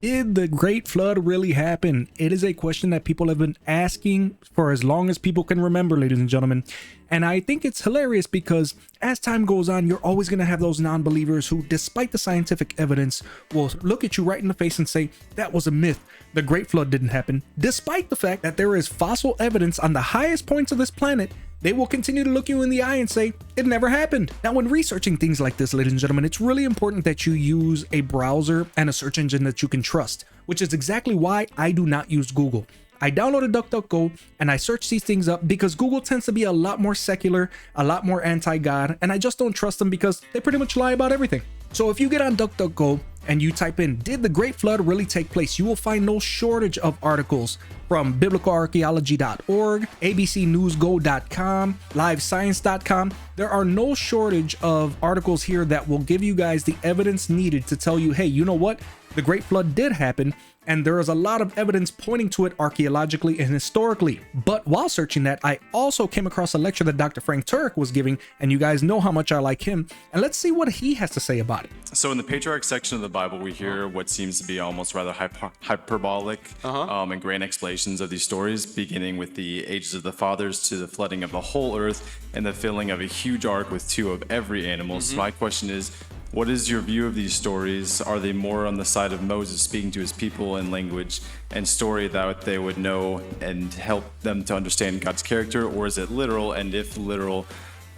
Did the Great Flood really happen? It is a question that people have been asking for as long as people can remember, ladies and gentlemen. And I think it's hilarious because as time goes on, you're always going to have those non-believers who, despite the scientific evidence, will look at you right in the face and say, that was a myth. The Great Flood didn't happen. Despite the fact that there is fossil evidence on the highest points of this planet, they will continue to look you in the eye and say, it never happened. Now, when researching things like this, ladies and gentlemen, it's really important that you use a browser and a search engine that you can trust, which is exactly why I do not use Google. I downloaded DuckDuckGo and I search these things up because Google tends to be a lot more secular, a lot more anti-God, and I just don't trust them because they pretty much lie about everything. So if you get on DuckDuckGo and you type in, did the Great Flood really take place? You will find no shortage of articles from biblicalarchaeology.org, abcnewsgo.com, livescience.com. There are no shortage of articles here that will give you guys the evidence needed to tell you, hey, you know what? The Great Flood did happen, and there is a lot of evidence pointing to it archaeologically and historically. But while searching that, I also came across a lecture that Dr. Frank Turk was giving, and you guys know how much I like him, and let's see what he has to say about it. So in the patriarch section of the Bible, we hear what seems to be almost rather hyperbolic and grand explanations of these stories, beginning with the ages of the fathers to the flooding of the whole earth and the filling of a huge ark with 2 of every animal. So my question is, what is your view of these stories? Are they more on the side of Moses speaking to his people in language and story that they would know and help them to understand God's character, or is it literal? And if literal,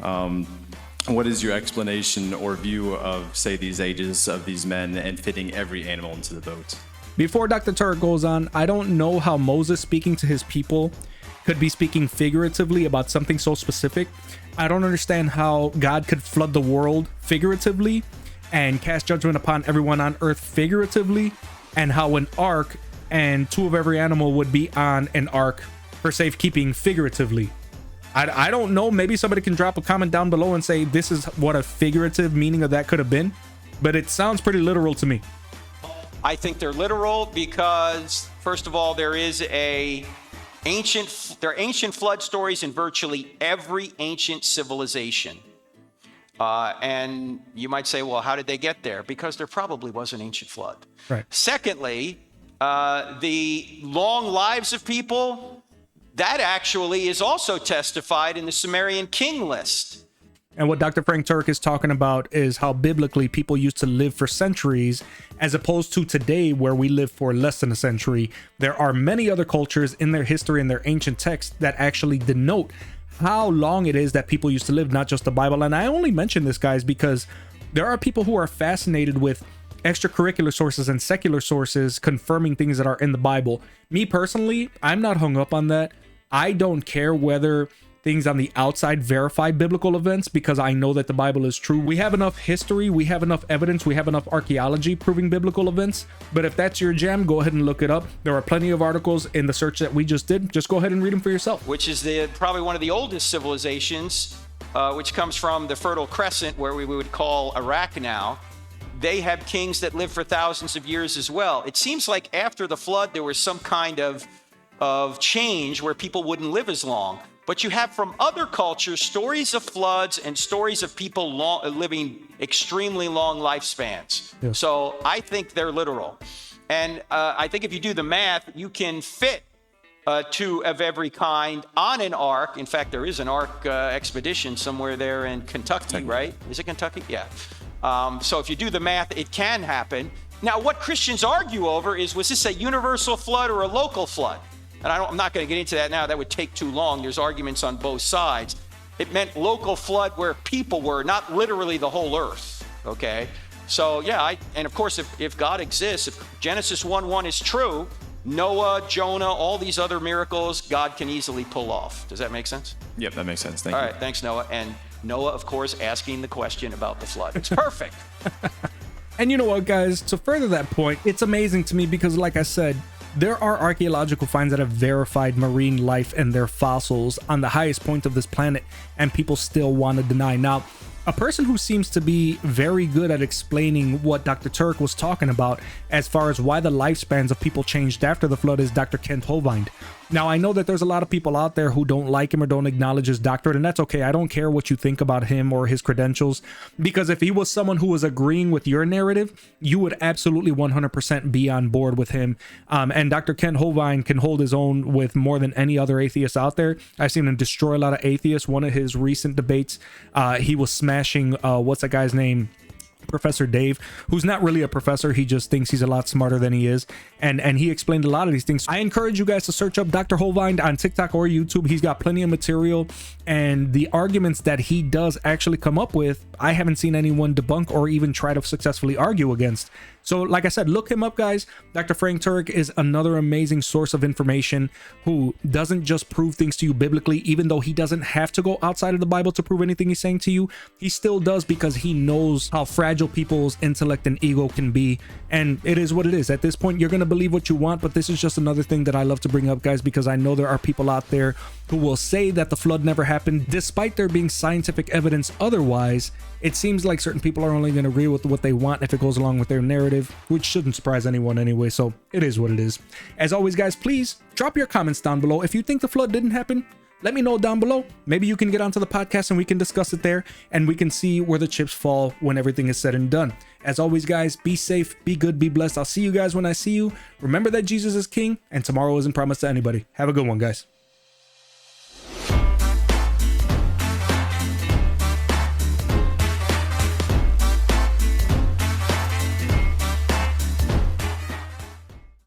what is your explanation or view of, say, these ages of these men and fitting every animal into the boat? Before Dr. Turk goes on, I don't know how Moses speaking to his people could be speaking figuratively about something so specific. I don't understand how God could flood the world figuratively and cast judgment upon everyone on earth figuratively, and how an ark and 2 of every animal would be on an ark for safekeeping figuratively. I don't know. Maybe somebody can drop a comment down below and say this is what a figurative meaning of that could have been, but it sounds pretty literal to me. I think they're literal because, first of all, there are ancient flood stories in virtually every ancient civilization. And you might say, well, how did they get there? Because there probably was an ancient flood. Right. Secondly, the long lives of people, that actually is also testified in the Sumerian king list. And what Dr. Frank Turk is talking about is how biblically people used to live for centuries, as opposed to today where we live for less than a century. There are many other cultures in their history and their ancient texts that actually denote how long it is that people used to live, not just the Bible. And I only mention this, guys, because there are people who are fascinated with extracurricular sources and secular sources confirming things that are in the Bible. Me personally, I'm not hung up on that. I don't care whether things on the outside verify biblical events, because I know that the Bible is true. We have enough history, we have enough evidence, we have enough archaeology proving biblical events. But if that's your jam, go ahead and look it up. There are plenty of articles in the search that we just did. Just go ahead and read them for yourself. Which is probably one of the oldest civilizations, which comes from the Fertile Crescent, where we would call Iraq now. They have kings that lived for thousands of years as well. It seems like after the flood, there was some kind of change where people wouldn't live as long. But you have from other cultures stories of floods and stories of people living extremely long lifespans. Yeah. So I think they're literal. And I think if you do the math, you can fit 2 of every kind on an ark. In fact, there is an ark expedition somewhere there in Kentucky, right? Is it Kentucky? Yeah. So if you do the math, it can happen. Now, what Christians argue over is, was this a universal flood or a local flood? And I'm not going to get into that now. That would take too long. There's arguments on both sides. It meant local flood where people were, not literally the whole earth, okay? So, yeah, and of course, if God exists, if Genesis 1:1 is true, Noah, Jonah, all these other miracles, God can easily pull off. Does that make sense? Yep, that makes sense. Thank you. All right, thanks, Noah. And Noah, of course, asking the question about the flood. It's perfect. And you know what, guys? To further that point, it's amazing to me because, like I said, there are archaeological finds that have verified marine life and their fossils on the highest point of this planet, and people still want to deny. Now, A person who seems to be very good at explaining what Dr. Turk was talking about as far as why the lifespans of people changed after the flood is Dr. Kent Hovind. Now, I know that there's a lot of people out there who don't like him or don't acknowledge his doctorate, and that's okay. I don't care what you think about him or his credentials, because if he was someone who was agreeing with your narrative, you would absolutely 100% be on board with him. And Dr. Kent Hovind can hold his own with more than any other atheist out there. I've seen him destroy a lot of atheists. One of his recent debates, he was smashing, what's that guy's name? Professor Dave, who's not really a professor. He just thinks he's a lot smarter than he is, and he explained a lot of these things. I encourage you guys to search up Dr. Hovind on TikTok or YouTube. He's got plenty of material, and the arguments that he does actually come up with, I haven't seen anyone debunk or even try to successfully argue against. So like I said, look him up, guys. Dr. Frank Turk is another amazing source of information who doesn't just prove things to you biblically, even though he doesn't have to go outside of the Bible to prove anything he's saying to you. He still does, because he knows how fragile people's intellect and ego can be. And it is what it is. At this point, you're going to believe what you want, but this is just another thing that I love to bring up, guys, because I know there are people out there who will say that the flood never happened, despite there being scientific evidence otherwise. It seems like certain people are only going to agree with what they want if it goes along with their narrative, which shouldn't surprise anyone anyway, so it is what it is. As always, guys, please drop your comments down below. If you think the flood didn't happen, let me know down below. Maybe you can get onto the podcast and we can discuss it there, and we can see where the chips fall when everything is said and done. As always, guys, be safe, be good, be blessed. I'll see you guys when I see you. Remember that Jesus is king, and tomorrow isn't promised to anybody. Have a good one, guys.